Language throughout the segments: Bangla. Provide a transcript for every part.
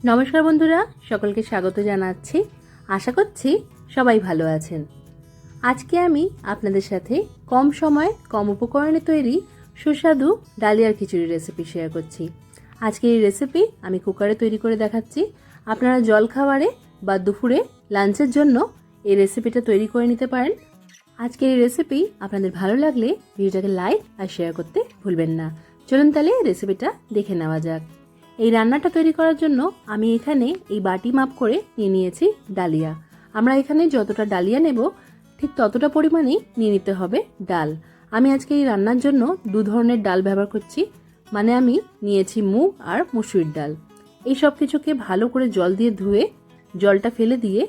নমস্কার বন্ধুরা, সকলকে স্বাগত জানাচ্ছি। আশা করছি সবাই ভালো আছেন। আজকে আমি আপনাদের সাথে কম সময়ে কম উপকরণে তৈরি সুস্বাদু ডালিয়ার খিচুড়ি রেসিপি শেয়ার করছি। আজকের এই রেসিপি আমি কুকারে তৈরি করে দেখাচ্ছি। আপনারা জলখাবারে বা দুপুরে লাঞ্চের জন্য এই রেসিপিটা তৈরি করে নিতে পারেন। আজকের এই রেসিপি আপনাদের ভালো লাগলে ভিডিওটাকে লাইক আর শেয়ার করতে ভুলবেন না। চলুন তাহলে রেসিপিটা দেখে নেওয়া যাক। এই রান্নাটা তৈরি করার জন্য আমি এখানে এই বাটি মাপ করে নিয়ে নিয়েছি ডালিয়া। আমরা এখানে যতটা ডালিয়া নেব ঠিক ততটা পরিমাণেই নিয়ে নিতে হবে ডাল। আমি আজকে এই রান্নার জন্য দু ধরনের ডাল ব্যবহার করছি, মানে আমি নিয়েছি মুগ আর মসুরির ডাল। এই সব কিছুকে ভালো করে জল দিয়ে ধুয়ে জলটা ফেলে দিয়ে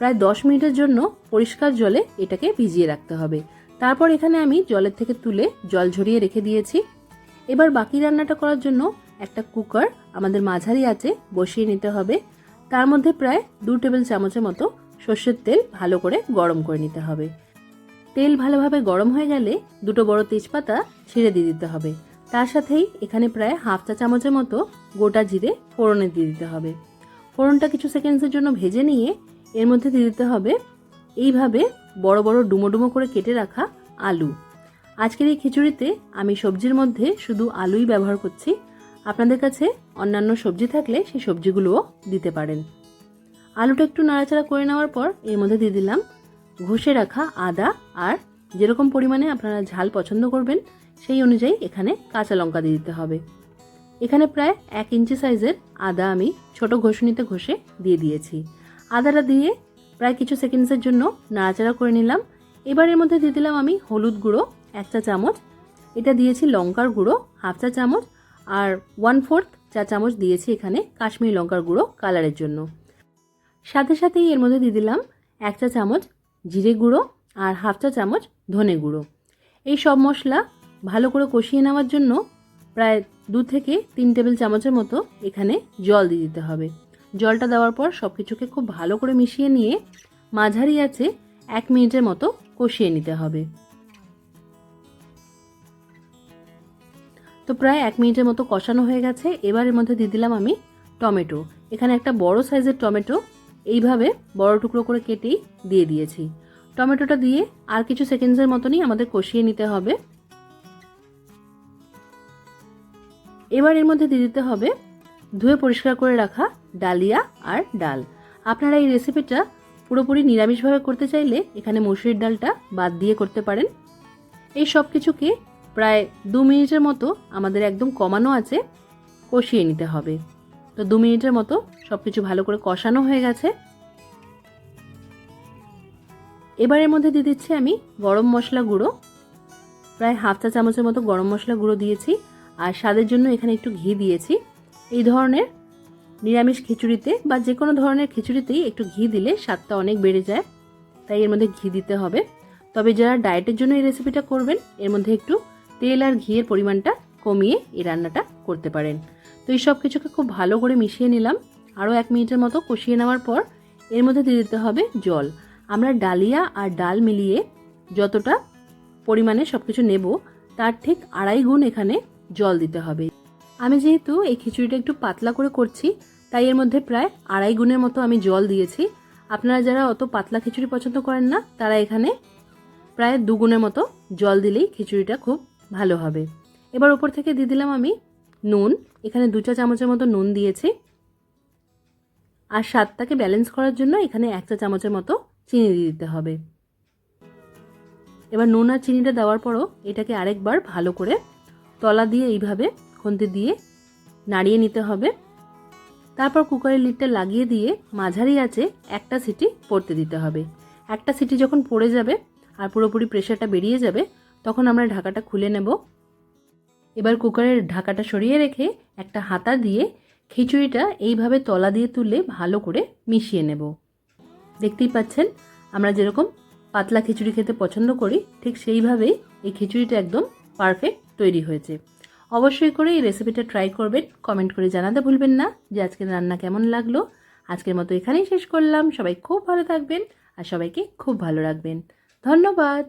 প্রায় 10 মিনিটের জন্য পরিষ্কার জলে এটাকে ভিজিয়ে রাখতে হবে। তারপর এখানে আমি জলের থেকে তুলে জল ঝরিয়ে রেখে দিয়েছি। এবার বাকি রান্নাটা করার জন্য একটা কুকার আমাদের মাঝারি আঁচে বসিয়ে নিতে হবে। তার মধ্যে প্রায় 2 টেবিল চামচের মতো সর্ষের তেল ভালো করে গরম করে নিতে হবে। তেল ভালোভাবে গরম হয়ে গেলে দুটো বড় তেজপাতা ছেড়ে দিয়ে দিতে হবে। তার সাথেই এখানে প্রায় হাফ চা চামচের মতো গোটা জিরে ফোড়নে দিয়ে দিতে হবে। ফোড়নটা কিছু সেকেন্ডসের জন্য ভেজে নিয়ে এর মধ্যে দিয়ে দিতে হবে এইভাবে বড় বড় ডুমো ডুমো করে কেটে রাখা আলু। আজকের এই খিচুড়িতে আমি সবজির মধ্যে শুধু আলুই ব্যবহার করছি। আপনাদের কাছে অন্যান্য সবজি থাকলে সেই সবজিগুলোও দিতে পারেন। আলুটা একটু নাড়াচাড়া করে নেওয়ার পর এর মধ্যে দিয়ে দিলাম ঘষে রাখা আদা, আর যেরকম পরিমাণে আপনারা ঝাল পছন্দ করবেন সেই অনুযায়ী এখানে কাঁচা লঙ্কা দিয়ে দিতে হবে। এখানে প্রায় 1 ইঞ্চি সাইজের আদা আমি ছোট ঘষুনিতে ঘষে দিয়ে দিয়েছি। আদাটা দিয়ে প্রায় কিছু সেকেন্ডসের জন্য নাড়াচাড়া করে নিলাম। এবার এর মধ্যে দিয়ে দিলাম আমি হলুদ গুঁড়ো 1 চা চামচ, এটা দিয়েছি লঙ্কার গুঁড়ো হাফ চা চামচ, আর 1/4 চা চামচ দিয়েছি এখানে কাশ্মীরি লঙ্কার গুঁড়ো কালারের জন্য। সাথে সাথেই এর মধ্যে দিয়ে দিলাম 1 চা চামচ জিরে গুঁড়ো আর হাফ চা চামচ ধনে গুঁড়ো। এই সব মশলা ভালো করে কষিয়ে নেওয়ার জন্য প্রায় 2 থেকে 3 টেবিল চামচের মতো এখানে জল দিয়ে দিতে হবে। জলটা দেওয়ার পর সব কিছুকে খুব ভালো করে মিশিয়ে নিয়ে মাঝারি আঁচে 1 মিনিটের মতো কষিয়ে নিতে হবে। তো প্রায় 1 মিনিটের মতো কষানো হয়ে গেছে। এবার এর মধ্যে দিয়ে দিলাম আমি টমেটো। এখানে একটা বড় সাইজের টমেটো এইভাবে বড় টুকরো করে কেটেই দিয়ে দিয়েছি। টমেটোটা দিয়ে আর কিছু সেকেন্ডসের মতনই আমাদের কষিয়ে নিতে হবে। এবার এর মধ্যে দিয়ে দিতে হবে ধুয়ে পরিষ্কার করে রাখা ডালিয়া আর ডাল। আপনারা এই রেসিপিটা পুরোপুরি নিরামিষভাবে করতে চাইলে এখানে মসুরির ডালটা বাদ দিয়ে করতে পারেন। এই সব কিছুকে প্রায় 2 মিনিটের মতো আমাদের একদম কমানো আছে কষিয়ে নিতে হবে। তো 2 মিনিটের মতো সব কিছু ভালো করে কষানো হয়ে গেছে। এবার এর মধ্যে দিয়ে দিচ্ছি আমি গরম মশলা গুঁড়ো, প্রায় হাফ চা চামচের মতো গরম মশলা গুঁড়ো দিয়েছি, আর স্বাদের জন্য এখানে একটু ঘি দিয়েছি। এই ধরনের নিরামিষ খিচুড়িতে বা যে কোনো ধরনের খিচুড়িতেই একটু ঘি দিলে স্বাদটা অনেক বেড়ে যায়, তাই এর মধ্যে ঘি দিতে হবে। তবে যারা ডায়েটের জন্য এই রেসিপিটা করবেন এর মধ্যে একটু তেল আর ঘিয়ের পরিমাণটা কমিয়ে এই রান্নাটা করতে পারেন। তো এই সব কিছুকে খুব ভালো করে মিশিয়ে নিলাম। আরও 1 মিনিটের মতো কষিয়ে নেওয়ার পর এর মধ্যে দিয়ে দিতে হবে জল। আমরা ডালিয়া আর ডাল মিলিয়ে যতটা পরিমাণে সব কিছু নেব তার ঠিক 2.5 গুণ এখানে জল দিতে হবে। আমি যেহেতু এই খিচুড়িটা একটু পাতলা করে করছি তাই এর মধ্যে প্রায় 2.5 গুণের মতো আমি জল দিয়েছি। আপনারা যারা অত পাতলা খিচুড়ি পছন্দ করেন না তারা এখানে প্রায় 2 গুণের মতো জল দিলেই খিচুড়িটা খুব ভালো হবে। এবার উপর থেকে দিয়ে দিলাম আমি নুন। এখানে 2 চা চামচের মতো নুন দিয়েছি, আর স্বাদটাকে ব্যালেন্স করার জন্য এখানে 1 চা চামচের মতো চিনি দিয়ে দিতে হবে। এবার নুন আর চিনিটা দেওয়ার পরও এটাকে আরেকবার ভালো করে তলা দিয়ে এইভাবে খুন্তি দিয়ে নাড়িয়ে নিতে হবে। তারপর কুকারের লিডটা লাগিয়ে দিয়ে মাঝারি আঁচে একটা সিটি পড়তে দিতে হবে। একটা সিটি যখন পড়ে যাবে আর পুরোপুরি প্রেশারটা বেরিয়ে যাবে তখন আমরা ঢাকাটা খুলে নেব। এবার কুকারের ঢাকাটা সরিয়ে রেখে একটা হাতা দিয়ে খিচুড়িটা এইভাবে তলা দিয়ে তুলে ভালো করে মিশিয়ে নেব। দেখতেই পাচ্ছেন আমরা যেরকম পাতলা খিচুড়ি খেতে পছন্দ করি ঠিক সেইভাবেই এই খিচুড়িটা একদম পারফেক্ট তৈরি হয়েছে। অবশ্যই করে এই রেসিপিটা ট্রাই করবেন, কমেন্ট করে জানাতে ভুলবেন না যে আজকের রান্না কেমন লাগলো। আজকের মতো এখানেই শেষ করলাম। সবাই খুব ভালো থাকবেন আর সবাইকে খুব ভালো রাখবেন। ধন্যবাদ।